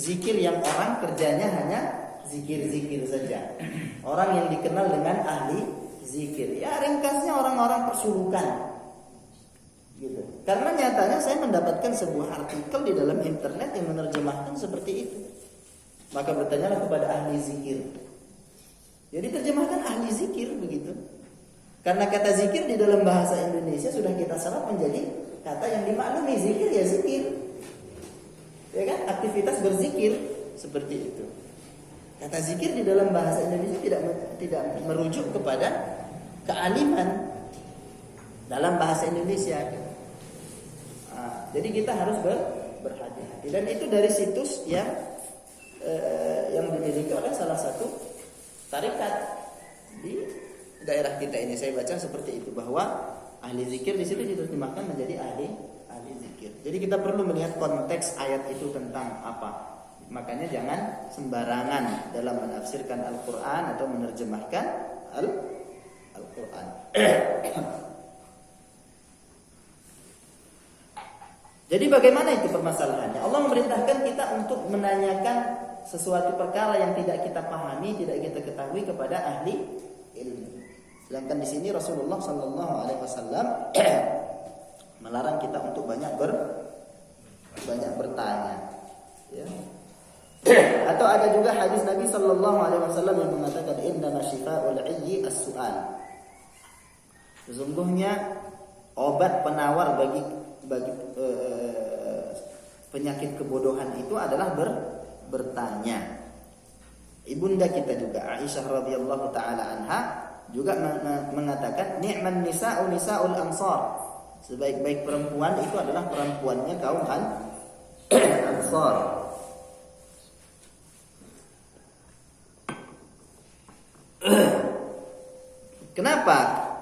zikir yang orang kerjanya hanya zikir-zikir saja. Orang yang dikenal dengan ahli zikir. Ya ringkasnya orang-orang persulukan. Gitu. Karena nyatanya saya mendapatkan sebuah artikel di dalam internet yang menerjemahkan seperti itu. Maka bertanyalah kepada ahli zikir. Jadi terjemahkan ahli zikir begitu. Karena kata zikir di dalam bahasa Indonesia sudah kita serap menjadi kata yang dimaklumi. Zikir ya zikir. Ya kan? Aktivitas berzikir seperti itu. Kata zikir di dalam bahasa Indonesia tidak merujuk kepada kealiman dalam bahasa Indonesia. Jadi kita harus berhati-hati. Dan itu dari situs yang dimiliki oleh salah satu tarekat di daerah kita ini. Saya baca seperti itu bahwa ahli zikir di situ diterjemahkan menjadi ahli zikir. Jadi kita perlu melihat konteks ayat itu tentang apa. Makanya jangan sembarangan dalam menafsirkan Al-Quran atau menerjemahkan Al-Quran. Jadi bagaimana itu permasalahannya? Allah memerintahkan kita untuk menanyakan sesuatu perkara yang tidak kita pahami, tidak kita ketahui kepada ahli ilmu. Sedangkan di sini Rasulullah Sallallahu Alaihi Wasallam melarang kita untuk banyak bertanya. Ya. Atau ada juga hadis Nabi Sallallahu Alaihi Wasallam yang mengatakan innama syifa'ul 'ayyi as-su'al. Sesungguhnya obat penawar bagi penyakit kebodohan itu adalah bertanya. Ibunda kita juga Aisyah radhiyallahu taala anha juga mengatakan ni'man nisa'u nisa'ul ansar. Sebaik-baik perempuan itu adalah perempuannya kaum Ansar. Kenapa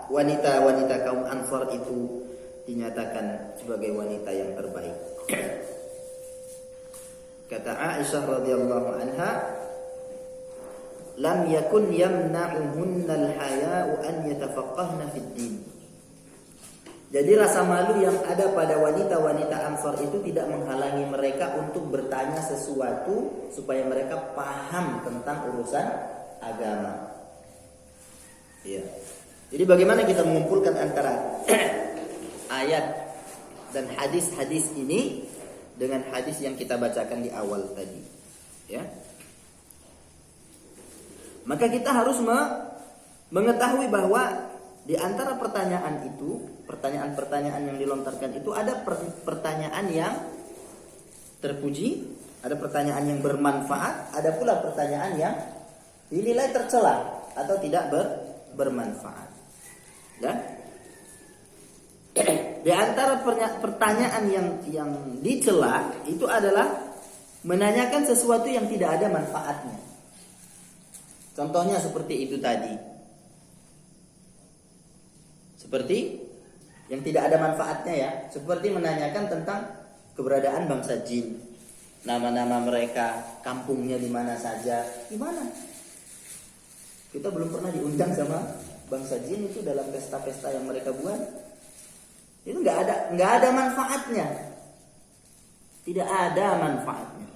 wanita-wanita kaum Ansar itu dinyatakan sebagai wanita yang terbaik? Kata Aisyah radhiyallahu anha, lam yakun yamna'uhunna al-haya'u an yatafaqqahna fid din. Jadi rasa malu yang ada pada wanita-wanita Ansar itu tidak menghalangi mereka untuk bertanya sesuatu supaya mereka paham tentang urusan agama. Ya. Jadi bagaimana kita mengumpulkan antara ayat dan hadis-hadis ini dengan hadis yang kita bacakan di awal tadi, ya? Maka kita harus mengetahui bahwa di antara pertanyaan itu, pertanyaan-pertanyaan yang dilontarkan itu ada pertanyaan yang terpuji, ada pertanyaan yang bermanfaat, ada pula pertanyaan yang dinilai tercela atau tidak bermanfaat. Ya? Di antara pertanyaan yang dicela itu adalah menanyakan sesuatu yang tidak ada manfaatnya. Contohnya seperti itu tadi. Seperti yang tidak ada manfaatnya ya, seperti menanyakan tentang keberadaan bangsa jin, nama-nama mereka, kampungnya di mana saja. Gimana? Kita belum pernah diundang sama bangsa jin itu dalam pesta-pesta yang mereka buat. Itu nggak ada manfaatnya. Tidak ada manfaatnya.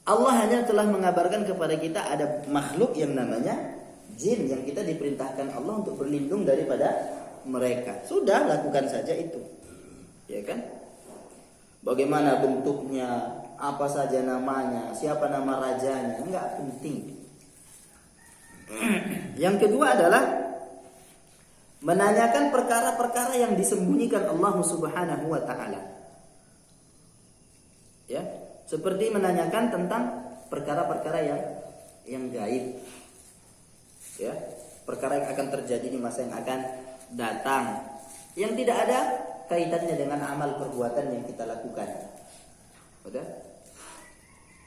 Allah hanya telah mengabarkan kepada kita ada makhluk yang namanya jin yang kita diperintahkan Allah untuk berlindung daripada mereka. Sudah, lakukan saja itu. Ya kan? Bagaimana bentuknya, apa saja namanya, siapa nama rajanya, enggak penting. Yang kedua adalah menanyakan perkara-perkara yang disembunyikan Allah Subhanahu wa taala. Ya, seperti menanyakan tentang perkara-perkara yang gaib. Ya, perkara yang akan terjadi di masa yang akan datang, yang tidak ada kaitannya dengan amal perbuatan yang kita lakukan. Udah?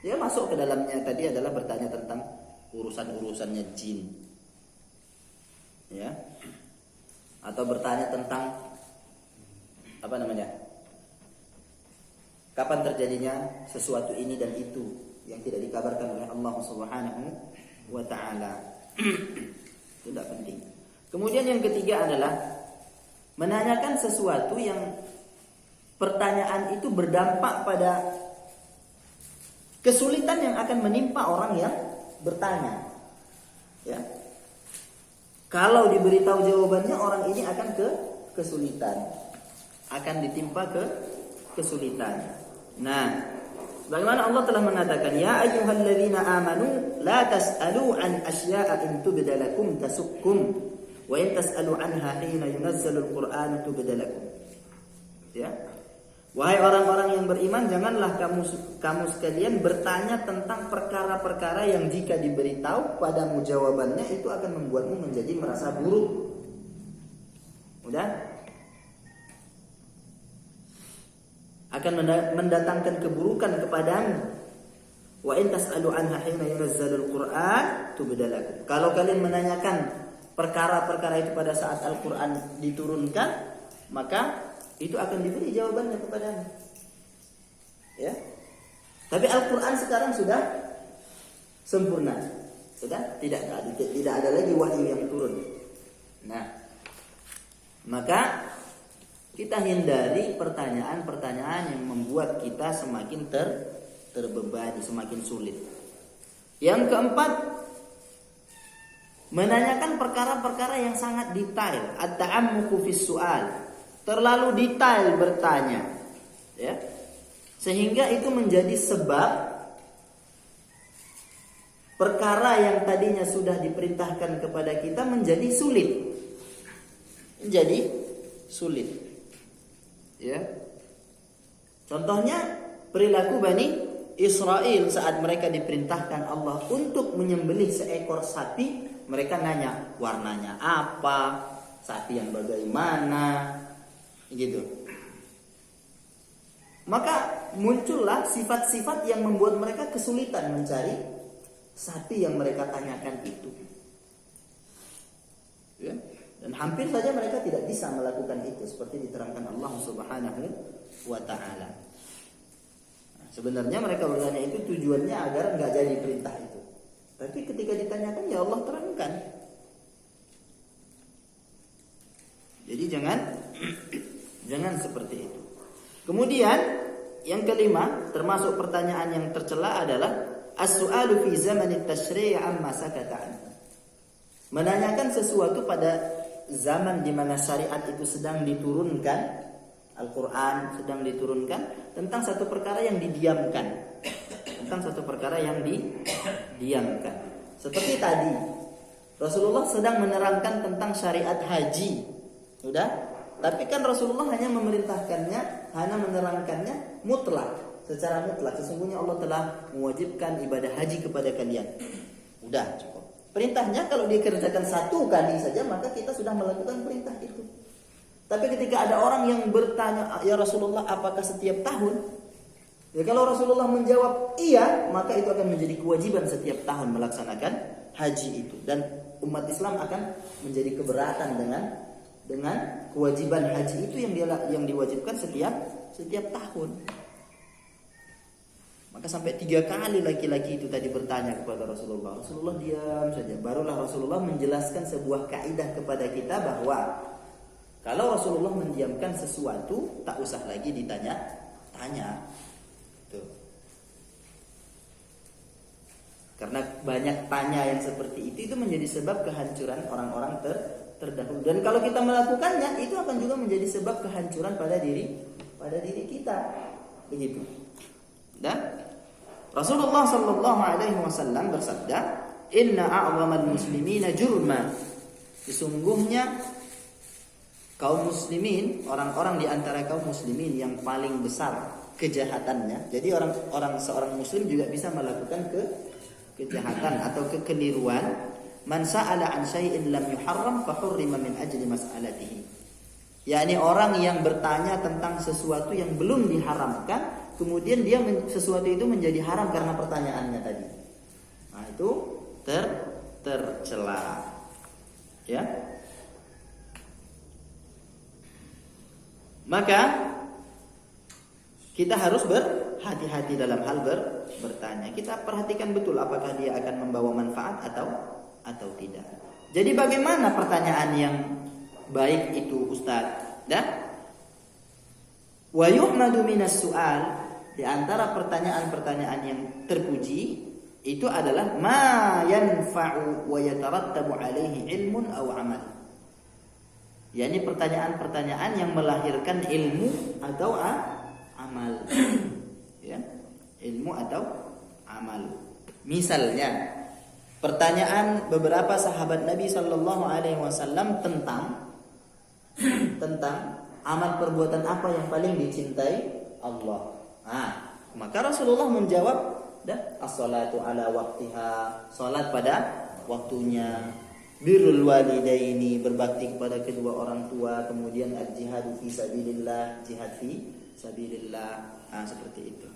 Ya, masuk ke dalamnya tadi adalah bertanya tentang urusan-urusannya jin. Ya. Atau bertanya tentang apa namanya? Kapan terjadinya sesuatu ini dan itu yang tidak dikabarkan oleh Allah Subhanahu wa taala. Itu tidak penting. Kemudian yang ketiga adalah menanyakan sesuatu yang pertanyaan itu berdampak pada kesulitan yang akan menimpa orang yang bertanya. Ya. Kalau diberitahu jawabannya, orang ini akan kesulitan, akan ditimpa kesulitan. Nah, bagaimana Allah telah mengatakan, ya ayyuhalladzina amanu la tas'alu an asya'a in tubda lakum tasukkum wa in tas'alu anha hina yunazzalul qur'anu tubda lakum. Ya. Wahai orang-orang yang beriman, janganlah kamu sekalian bertanya tentang perkara-perkara yang jika diberitahu padamu jawabannya itu akan membuatmu menjadi merasa buruk. Udah? Akan mendatangkan keburukan kepadamu. Wa in tas'alu anha hina yunazzalul Qur'an tubda lakum. Kalau kalian menanyakan perkara-perkara itu pada saat Al-Qur'an diturunkan, maka itu akan diberi jawabannya kepadamu. Ya. Tapi Al-Qur'an sekarang sudah sempurna. Sudah tidak ada lagi wahyu yang turun. Nah, maka kita hindari pertanyaan-pertanyaan yang membuat kita semakin terbebani, semakin sulit. Yang keempat, menanyakan perkara-perkara yang sangat detail, at-ta'ammuqu fis su'al. Terlalu detail bertanya, ya, sehingga itu menjadi sebab perkara yang tadinya sudah diperintahkan kepada kita menjadi sulit, ya. Contohnya perilaku Bani Israel saat mereka diperintahkan Allah untuk menyembelih seekor sapi, mereka nanya warnanya apa, sapi yang bagaimana, gitu. Maka muncullah sifat-sifat yang membuat mereka kesulitan mencari sapi yang mereka tanyakan itu. Ya. Dan hampir saja mereka tidak bisa melakukan itu seperti diterangkan Allah Subhanahu wa taala. Nah, sebenarnya mereka bertanya itu tujuannya agar enggak jadi perintah itu. Tapi ketika ditanyakan ya Allah terangkan. Jadi jangan seperti itu. Kemudian yang kelima, termasuk pertanyaan yang tercela adalah as-su'alu fi zamanit tasyri' amma sakata anhu. Menanyakan sesuatu pada zaman di mana syariat itu sedang diturunkan, Al-Qur'an sedang diturunkan, tentang satu perkara yang didiamkan. Seperti tadi, Rasulullah sedang menerangkan tentang syariat haji. Sudah? Tapi kan Rasulullah hanya memerintahkannya, hanya menerangkannya mutlak, secara mutlak. Sesungguhnya Allah telah mewajibkan ibadah haji kepada kalian. Udah cukup. Perintahnya kalau dikerjakan satu kali saja, maka kita sudah melakukan perintah itu. Tapi ketika ada orang yang bertanya, ya Rasulullah, apakah setiap tahun? Ya kalau Rasulullah menjawab iya, maka itu akan menjadi kewajiban setiap tahun melaksanakan haji itu. Dan umat Islam akan menjadi keberatan dengan kewajiban haji itu yang diwajibkan setiap tahun. Maka sampai 3 kali laki-laki itu tadi bertanya kepada Rasulullah. Rasulullah diam saja. Barulah Rasulullah menjelaskan sebuah kaidah kepada kita bahwa kalau Rasulullah mendiamkan sesuatu, tak usah lagi ditanya-tanya. Tuh. Karena banyak tanya yang seperti itu menjadi sebab kehancuran orang-orang terdahulu. Dan kalau kita melakukannya, itu akan juga menjadi sebab kehancuran pada diri kita. Begitu. Dan Rasulullah sallallahu alaihi wasallam bersabda, "Inna a'zamal muslimina jurma." Sesungguhnya kaum muslimin, orang-orang di antara kaum muslimin yang paling besar kejahatannya. Jadi seorang muslim juga bisa melakukan kejahatan atau kekeliruan. Man sa'ala an syai'in lam yuharram fa hurrima min ajli mas'alatihi. yakni orang yang bertanya tentang sesuatu yang belum diharamkan, kemudian dia sesuatu itu menjadi haram karena pertanyaannya tadi. Nah, itu tercela. Ya. Maka kita harus berhati-hati dalam hal bertanya. Kita perhatikan betul apakah dia akan membawa manfaat atau tidak. Jadi bagaimana pertanyaan yang baik itu, Ustaz? Dan wa yuhmadu minas su'al, di antara pertanyaan-pertanyaan yang terpuji itu adalah ma yanfa'u wa yatarattabu alaihi ilmun aw amal. yakni pertanyaan-pertanyaan yang melahirkan ilmu atau amal. Ya, ilmu atau amal. Misalnya pertanyaan beberapa sahabat Nabi Shallallahu Alaihi Wasallam tentang amal perbuatan apa yang paling dicintai Allah. Maka Rasulullah menjawab, as-salatu ala waktiha, salat pada waktunya, birrul walidaini, berbakti kepada kedua orang tua, kemudian al-jihadu fi sabilillah, jihad fi sabilillah, seperti itu.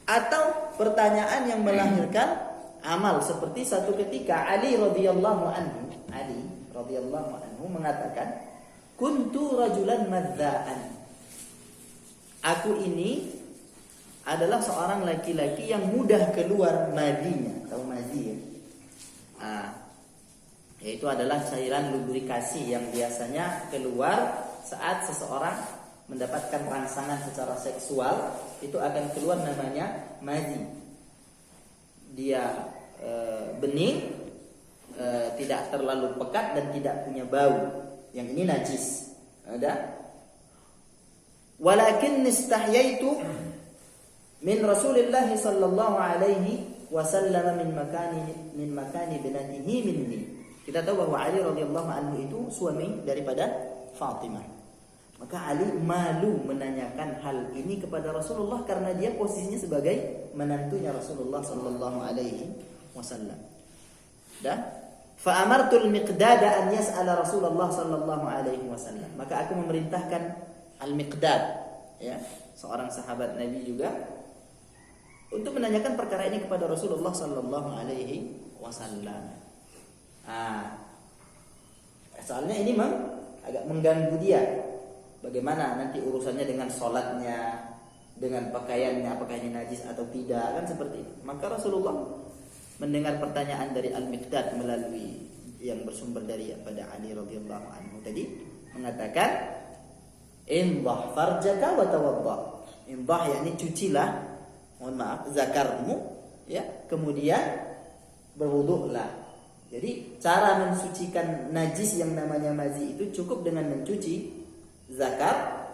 Atau pertanyaan yang melahirkan amal, seperti satu ketika Ali radhiyallahu anhu mengatakan, kuntu rajulan madza'an. Aku ini adalah seorang laki-laki yang mudah keluar madinya, atau mazi. Yaitu adalah cairan lubrikasi yang biasanya keluar saat seseorang mendapatkan rangsangan secara seksual, itu akan keluar, namanya mazi. Dia bening, tidak terlalu pekat dan tidak punya bau. Yang ini najis. Walakin istahyaitu min Rasulillah sallallahu alaihi wasallam min makani binatihi minni. Kita tahu bahwa Ali radhiyallahu anhu itu suami daripada Fatimah. Maka Ali malu menanyakan hal ini kepada Rasulullah karena dia posisinya sebagai menantunya Rasulullah sallallahu alaihi wasallam. Fa amartul Miqdad an yas'ala Rasulullah sallallahu alaihi wasallam. Maka aku memerintahkan Al-Miqdad, ya, seorang sahabat Nabi juga, untuk menanyakan perkara ini kepada Rasulullah sallallahu alaihi wasallam. Soalnya ini agak mengganggu dia. Bagaimana nanti urusannya dengan sholatnya, dengan pakaiannya, apakah ini najis atau tidak, kan seperti itu. Maka Rasulullah mendengar pertanyaan dari Al-Miqdad melalui yang bersumber dari pada Ali radhiyallahu anhu tadi, mengatakan, indah farjaka wa tawadda. Indah yakni cucilah, mohon maaf, zakarmu, ya, kemudian berwuduklah. Jadi cara mensucikan najis yang namanya mazi itu cukup dengan mencuci zakar,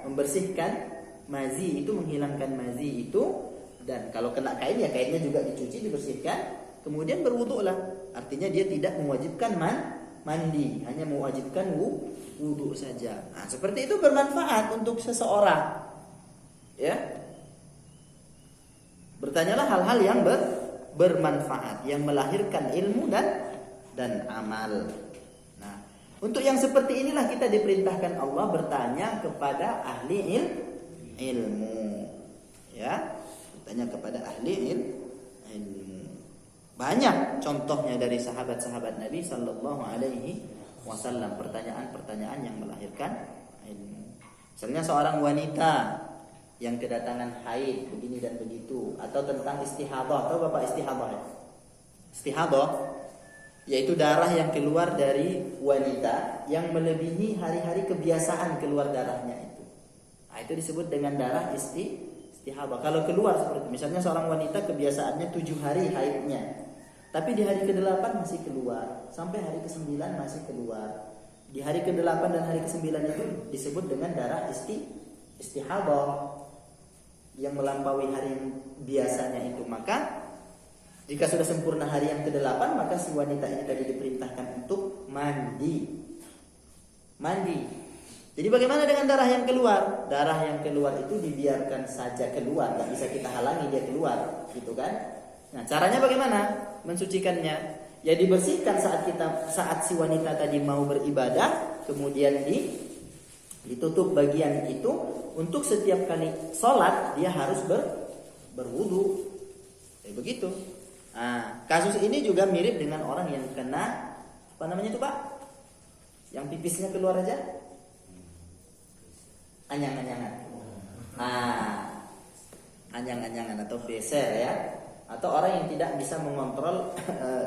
membersihkan mazi itu, menghilangkan mazi itu, dan kalau kena kain ya kainnya juga dicuci, dibersihkan, kemudian berwuduklah. Artinya dia tidak mewajibkan mandi, hanya mewajibkan wuduk saja. Seperti itu bermanfaat untuk seseorang. Ya. Bertanyalah hal-hal yang bermanfaat, yang melahirkan ilmu dan amal. Untuk yang seperti inilah kita diperintahkan Allah bertanya kepada ahli ilmu. Ya, bertanya kepada ahli ilmu. Banyak contohnya dari sahabat-sahabat Nabi sallallahu alaihi wasallam, pertanyaan-pertanyaan yang melahirkan ilmu. Misalnya seorang wanita yang kedatangan haid begini dan begitu, atau tentang istihadah. Tahu Bapak istihadah ya? Istihadah yaitu darah yang keluar dari wanita yang melebihi hari-hari kebiasaan keluar darahnya itu. Itu disebut dengan darah istihadah. Kalau keluar seperti misalnya seorang wanita kebiasaannya 7 hari haidnya, tapi di hari ke-8 masih keluar, sampai hari ke-9 masih keluar. Di hari ke-8 dan hari ke-9 itu disebut dengan darah istihadah yang melampaui hari yang biasanya itu. Maka jika sudah sempurna hari yang ke-8, maka si wanita ini tadi diperintahkan untuk mandi. Jadi bagaimana dengan darah yang keluar? Darah yang keluar itu dibiarkan saja keluar, tidak bisa kita halangi dia keluar, gitu kan? Nah, caranya bagaimana mensucikannya? Ya dibersihkan saat si wanita tadi mau beribadah, kemudian ditutup bagian itu. Untuk setiap kali sholat dia harus berwudu. Begitu. Kasus ini juga mirip dengan orang yang kena apa namanya itu Pak? Yang pipisnya keluar aja, anyang-anyangan. Anyang-anyangan atau beser ya. Atau orang yang tidak bisa mengontrol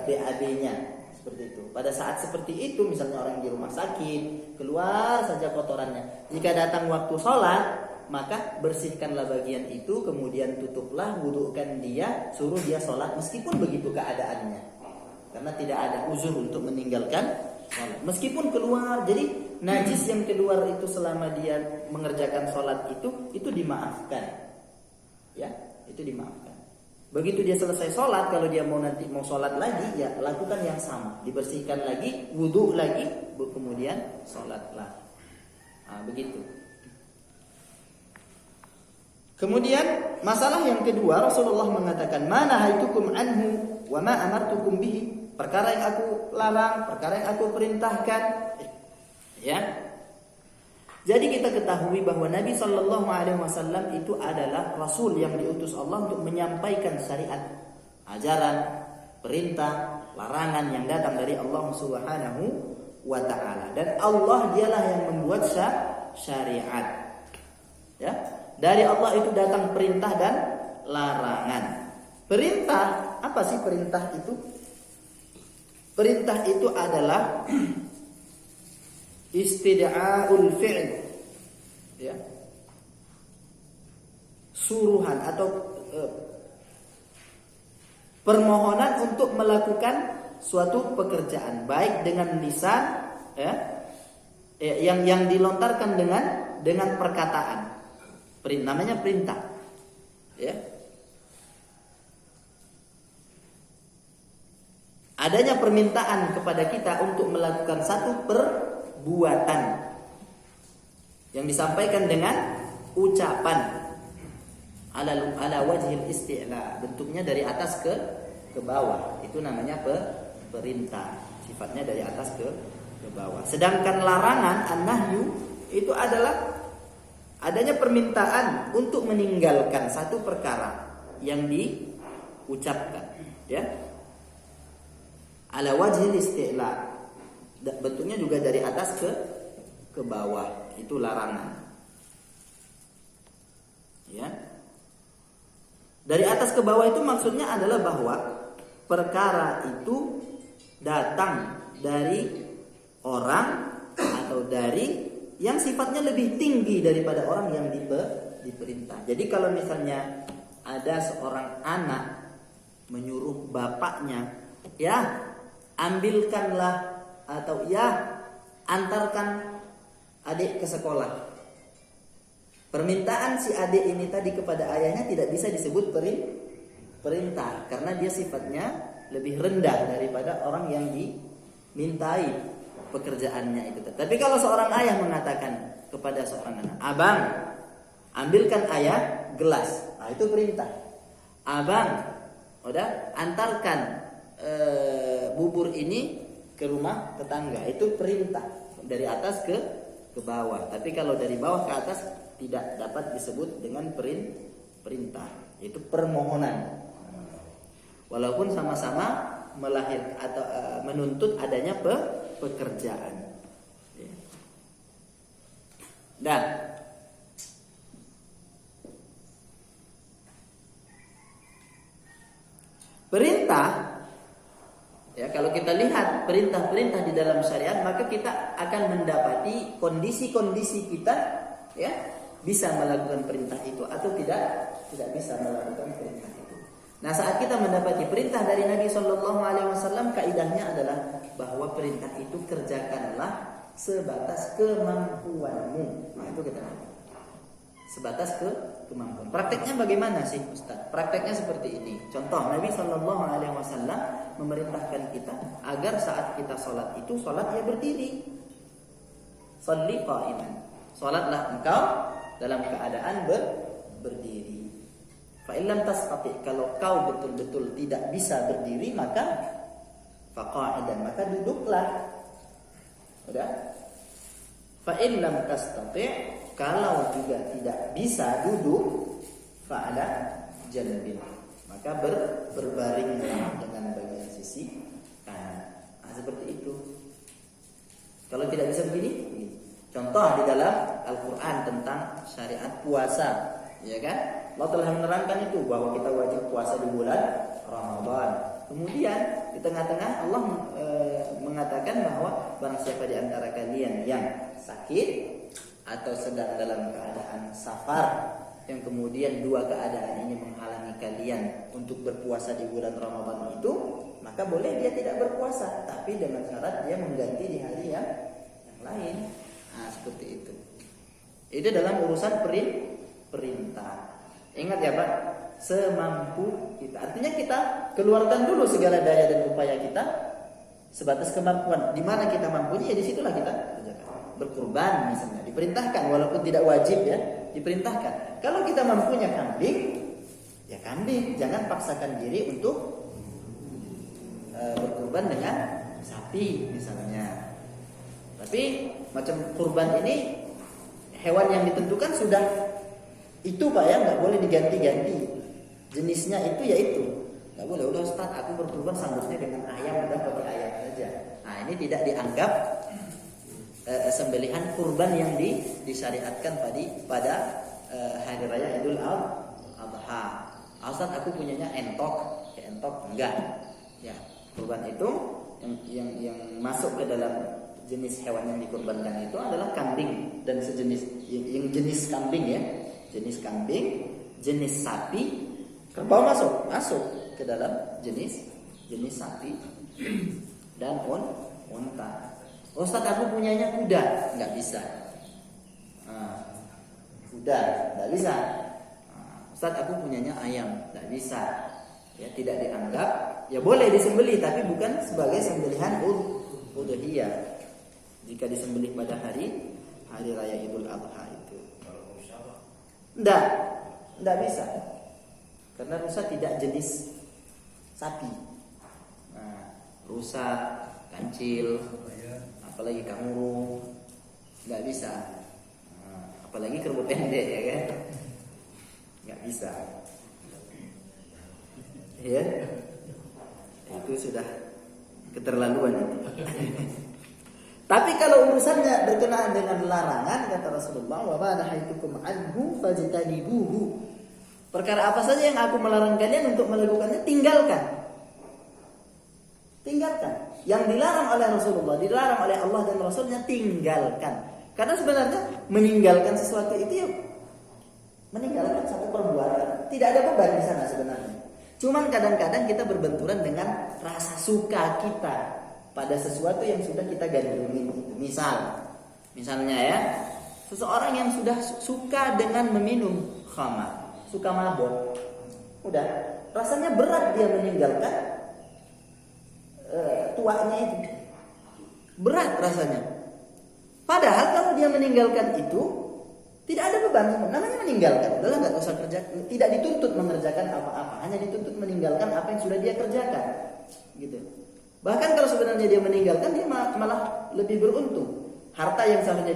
BAB-nya, seperti itu. Pada saat seperti itu, misalnya orang di rumah sakit, keluar saja kotorannya. Jika datang waktu sholat, maka bersihkanlah bagian itu, kemudian tutuplah, wudukan dia, suruh dia sholat meskipun begitu keadaannya. Karena tidak ada uzur untuk meninggalkan sholat. Meskipun keluar, jadi najis yang keluar itu selama dia mengerjakan sholat itu dimaafkan. Ya, itu dimaafkan. Begitu dia selesai sholat, kalau dia nanti mau sholat lagi, ya lakukan yang sama, dibersihkan lagi, wudu lagi, kemudian sholatlah. Nah, begitu. Kemudian masalah yang kedua, Rasulullah mengatakan, "Ma nahaitukum anhu wa ma amartukum bihi." Perkara yang aku larang, perkara yang aku perintahkan. Ya. Jadi kita ketahui bahwa Nabi Shallallahu Alaihi Wasallam itu adalah Rasul yang diutus Allah untuk menyampaikan syariat, ajaran, perintah, larangan yang datang dari Allah Subhanahu wa Ta'ala. Dan Allah dialah yang membuat syariat. Ya, dari Allah itu datang perintah dan larangan. Perintah, apa sih perintah itu? Perintah itu adalah istida'aul fi'l, ya, suruhan atau permohonan untuk melakukan suatu pekerjaan, baik dengan lisan, ya, yang dilontarkan dengan perkataan. Namanya perintah, ya. Adanya permintaan kepada kita untuk melakukan satu perbuatan yang disampaikan dengan ucapan ala wajhil isti'la, bentuknya dari atas ke bawah, itu namanya perintah, sifatnya dari atas ke bawah. Sedangkan larangan an-nahyu itu adalah adanya permintaan untuk meninggalkan satu perkara yang diucapkan, ya, ala wajhil isti'la, bentuknya juga dari atas ke bawah, itu larangan, ya. Dari atas ke bawah itu maksudnya adalah bahwa perkara itu datang dari orang atau dari yang sifatnya lebih tinggi daripada orang yang diperintah. Jadi kalau misalnya ada seorang anak menyuruh bapaknya, ya, ambilkanlah atau ya, antarkan adik ke sekolah. Permintaan si adik ini tadi kepada ayahnya tidak bisa disebut perintah, karena dia sifatnya lebih rendah daripada orang yang dimintai pekerjaannya itu. Tapi kalau seorang ayah mengatakan kepada seorang anak, "Abang, ambilkan ayah gelas." Nah, itu perintah. "Abang, udah antarkan bubur ini ke rumah tetangga." Itu perintah dari atas ke bawah. Tapi kalau dari bawah ke atas tidak dapat disebut dengan perintah. Itu permohonan. Walaupun sama-sama melahirkan atau menuntut adanya pekerjaan. Dan perintah, ya, kalau kita lihat perintah-perintah di dalam syariat, maka kita akan mendapati kondisi-kondisi kita, ya, bisa melakukan perintah itu atau tidak bisa melakukan perintah itu. Nah, saat kita mendapati perintah dari Nabi Shallallahu Alaihi Wasallam, kaidahnya adalah bahwa perintah itu kerjakanlah sebatas kemampuanmu. Nah, itu kita sebatas kemampuan. Prakteknya bagaimana sih, Ustaz? Prakteknya seperti ini. Contoh, Nabi Shallallahu Alaihi Wasallam memerintahkan kita agar saat kita sholat itu sholat ya berdiri. Sholli qa'iman. Sholatlah engkau dalam keadaan berdiri. Fa illam tastati, kalau kau betul-betul tidak bisa berdiri, maka faqa'idan, maka duduklah. Udah? Fa illam tastati, kalau juga tidak bisa duduk, fa ala janbin, maka berbaring dengan bagian sisi kanan. Nah, seperti itu. Kalau tidak bisa begini. Contoh di dalam Al-Quran tentang syariat puasa, ya kan? Allah telah menerangkan itu bahwa kita wajib puasa di bulan Ramadan. Kemudian di tengah-tengah Allah mengatakan bahwa barang siapa di antara kalian yang sakit, atau sedang dalam keadaan safar, yang kemudian dua keadaan ini menghalangi kalian untuk berpuasa di bulan Ramadan itu, maka boleh dia tidak berpuasa, tapi dengan syarat dia mengganti di hari yang lain. Nah, seperti itu. Itu dalam urusan perintah. Ingat ya Pak, semampu kita. Artinya kita keluarkan dulu segala daya dan upaya kita sebatas kemampuan. Di mana kita mampunya, ya disitulah kita kerjakan. Berkurban misalnya, diperintahkan walaupun tidak wajib ya, diperintahkan. Kalau kita mampunya kambing, ya kambing. Jangan paksakan diri untuk berkurban dengan sapi misalnya. Tapi macam kurban ini hewan yang ditentukan sudah itu Pak ya, nggak boleh diganti-ganti. Jenisnya itu ya itu. Nggak boleh, udah Ustaz aku berkurban sanggupnya dengan ayam, udah pakai ayam saja. Nah, ini tidak dianggap sembelihan kurban yang disyariatkan pada hari raya Idul Adha. Ustaz aku punyanya entok, ya entok enggak. Ya, kurban itu yang masuk ke dalam jenis hewan yang dikurbankan itu adalah kambing dan sejenis, yang jenis kambing ya, jenis kambing, jenis sapi, kerbau masuk ke dalam jenis sapi dan unta. Ustaz aku punyanya kuda, nggak bisa. Kuda nggak bisa. Ustaz aku punyanya ayam, nggak bisa. Ya tidak dianggap. Ya boleh disembelih tapi bukan sebagai sembelihan udhiyah. Jika disembelih pada hari raya Idul Adha itu. Enggak bisa. Karena rusa tidak jenis sapi. Nah, rusa, kancil, apalagi kanguru, enggak bisa. Nah, apalagi kerbau pendek ya kan? Enggak bisa. Ya. Itu sudah keterlaluan itu. Tapi kalau urusannya berkenaan dengan larangan, kata Rasulullah, wa ma nahaitukum anhu fajtanibuhu. Perkara apa saja yang aku melarang kalian untuk melakukannya, tinggalkan. Tinggalkan. Yang dilarang oleh Rasulullah, dilarang oleh Allah dan Rasulnya, tinggalkan. Karena sebenarnya meninggalkan sesuatu itu ya meninggalkan satu perbuatan. Tidak ada beban di sana sebenarnya. Cuman kadang-kadang kita berbenturan dengan rasa suka kita pada sesuatu yang sudah kita gandrungi. Misalnya ya, seseorang yang sudah suka dengan meminum khamar, suka mabok, udah rasanya berat dia meninggalkan tuanya itu, berat rasanya. Padahal kalau dia meninggalkan itu tidak ada beban, namanya meninggalkan. Udahlah, nggak usah kerja, tidak dituntut mengerjakan apa-apa, hanya dituntut meninggalkan apa yang sudah dia kerjakan, gitu. Bahkan kalau sebenarnya dia meninggalkan, dia malah lebih beruntung. Harta yang seharusnya